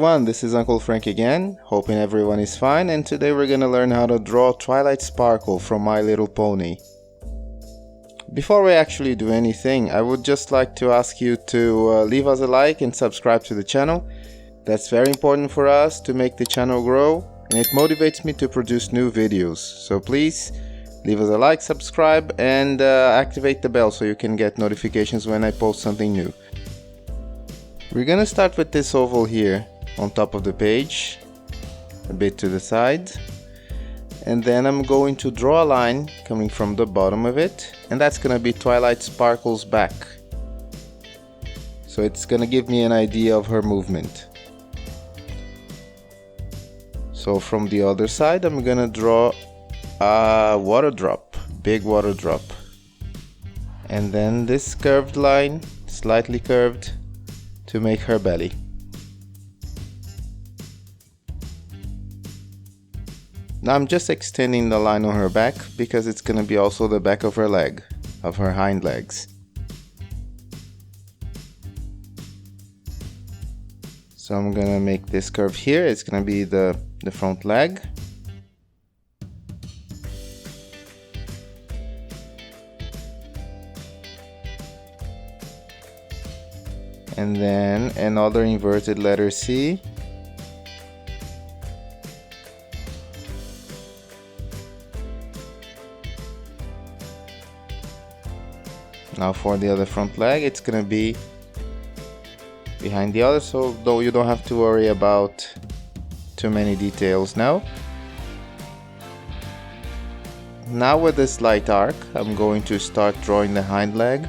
everyone, this is Uncle Frank again, hoping everyone is fine, and today we're gonna learn how to draw Twilight Sparkle from My Little Pony. Before we actually do anything, I would just like to ask you to leave us a like and subscribe to the channel. That's very important for us to make the channel grow, and it motivates me to produce new videos. So please leave us a like, subscribe, and activate the bell so you can get notifications when I post something new. We're gonna start with this oval here on top of the page, a bit to the side, and then I'm going to draw a line coming from the bottom of it, and that's gonna be Twilight Sparkle's back. So it's gonna give me an idea of her movement. So from the other side I'm gonna draw a water drop, big water drop, and then this curved line, slightly curved, to make her belly. Now I'm just extending the line on her back because it's gonna be also the back of her leg, of her hind legs. So I'm gonna make this curve here, it's gonna be the front leg. And then another inverted letter C. Now for the other front leg, it's gonna be behind the other, so though you don't have to worry about too many details now. Now with this light arc, I'm going to start drawing the hind leg.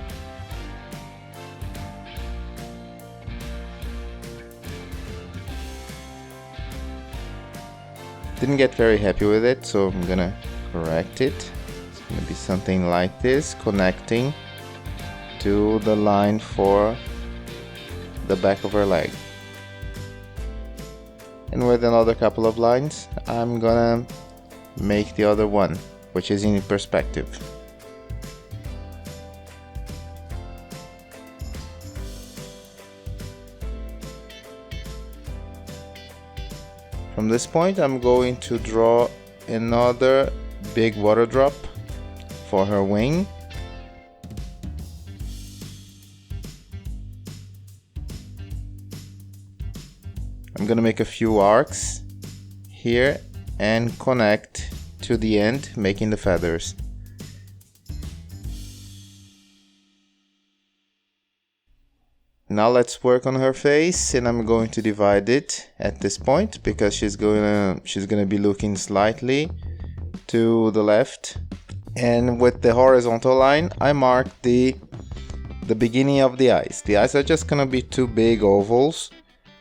Didn't get very happy with it, so I'm gonna correct it. It's gonna be something like this, connecting to the line for the back of her leg. And with another couple of lines, I'm gonna make the other one, which is in perspective. From this point, I'm going to draw another big water drop for her wing. I'm gonna make a few arcs here and connect to the end, making the feathers. Now let's work on her face, and I'm going to divide it at this point because she's gonna be looking slightly to the left. And with the horizontal line, I marked the beginning of the eyes. The eyes are just gonna be two big ovals,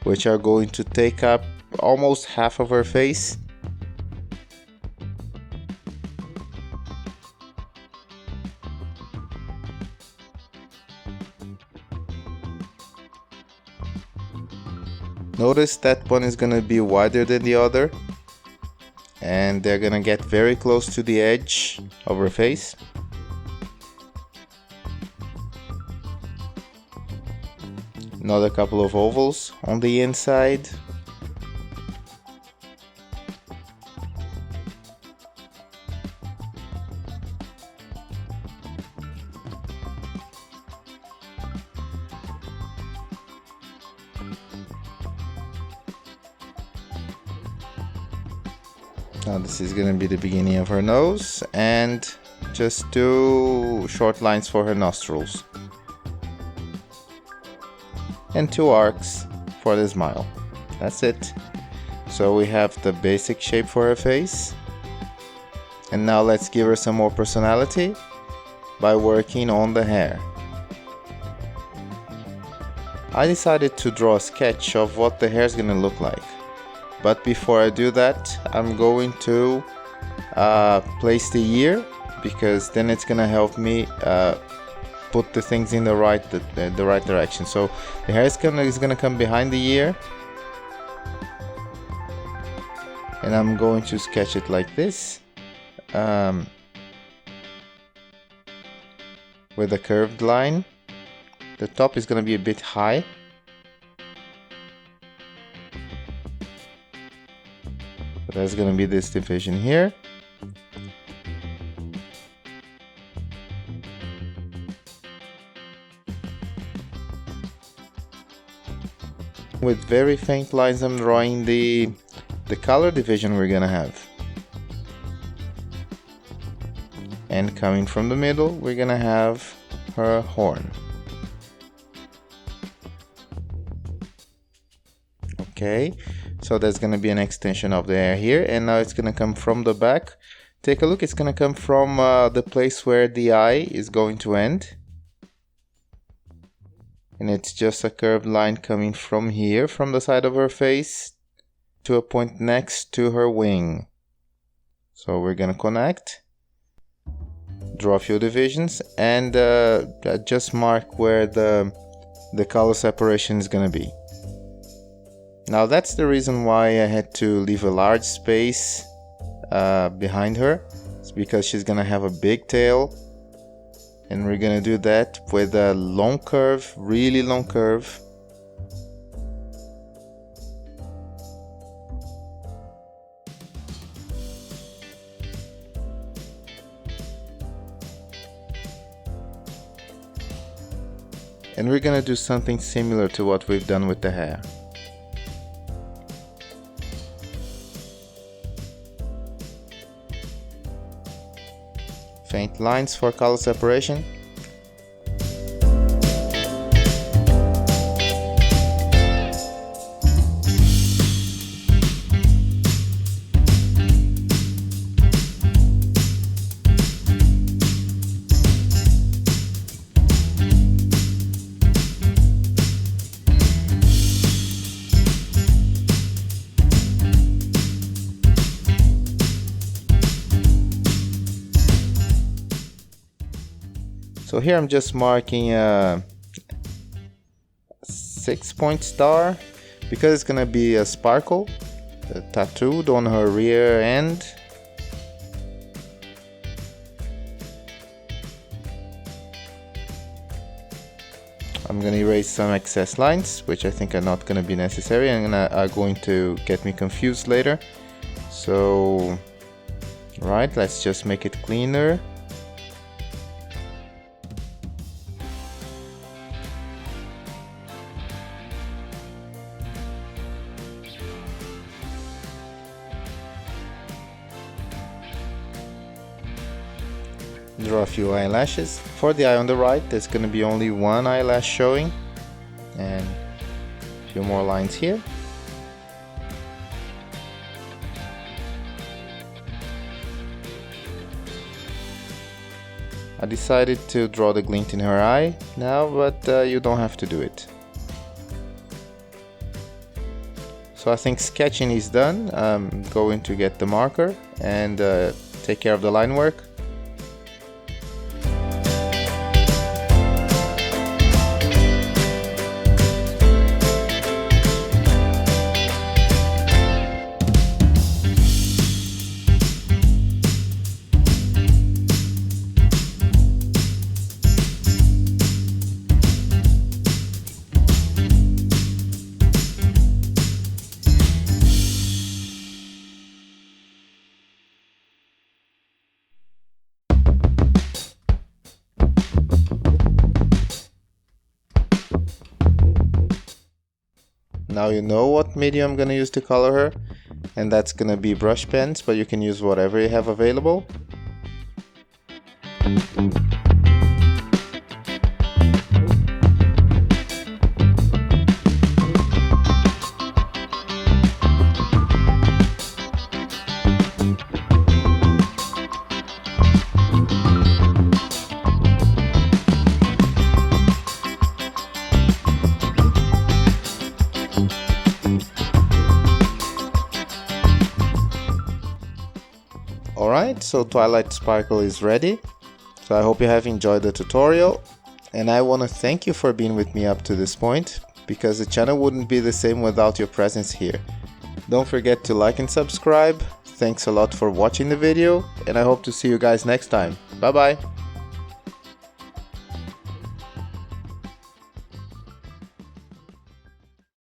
which are going to take up almost half of her face. Notice that one is gonna be wider than the other, and they're gonna get very close to the edge of her face. Another couple of ovals on the inside. Now this is going to be the beginning of her nose, and just two short lines for her nostrils. And two arcs for the smile. That's it. So we have the basic shape for her face. And now let's give her some more personality by working on the hair. I decided to draw a sketch of what the hair is going to look like. But before I do that, I'm going to place the ear, because then it's going to help me put the things in the right direction. So the hair is gonna come behind the ear, and I'm going to sketch it like this, with a curved line. The top is gonna be a bit high, there's gonna be this division here. With very faint lines, I'm drawing the color division we're gonna have. And coming from the middle, we're gonna have her horn. Okay, so there's gonna be an extension of the hair here, and now it's gonna come from the back. Take a look, it's gonna come from the place where the eye is going to end. And it's just a curved line coming from here, from the side of her face, to a point next to her wing. So we're gonna connect, draw a few divisions, and just mark where the color separation is gonna be. Now that's the reason why I had to leave a large space behind her. It's because she's gonna have a big tail. And we're gonna do that with a long curve, really long curve. And we're gonna do something similar to what we've done with the hair. Faint lines for color separation. So here I'm just marking a 6-point star because it's gonna be a sparkle tattooed on her rear end. I'm gonna erase some excess lines, which I think are not gonna be necessary and are going to get me confused later. So, right, let's just make it cleaner. Draw a few eyelashes. For the eye on the right, there's going to be only one eyelash showing, and a few more lines here. I decided to draw the glint in her eye now, but you don't have to do it. So I think sketching is done. I'm going to get the marker and take care of the line work. Now you know what medium I'm gonna use to color her, and that's gonna be brush pens, but you can use whatever you have available. Alright, so Twilight Sparkle is ready. So I hope you have enjoyed the tutorial, and I want to thank you for being with me up to this point, because the channel wouldn't be the same without your presence here. Don't forget to like and subscribe. Thanks a lot for watching the video, and I hope to see you guys next time. Bye bye!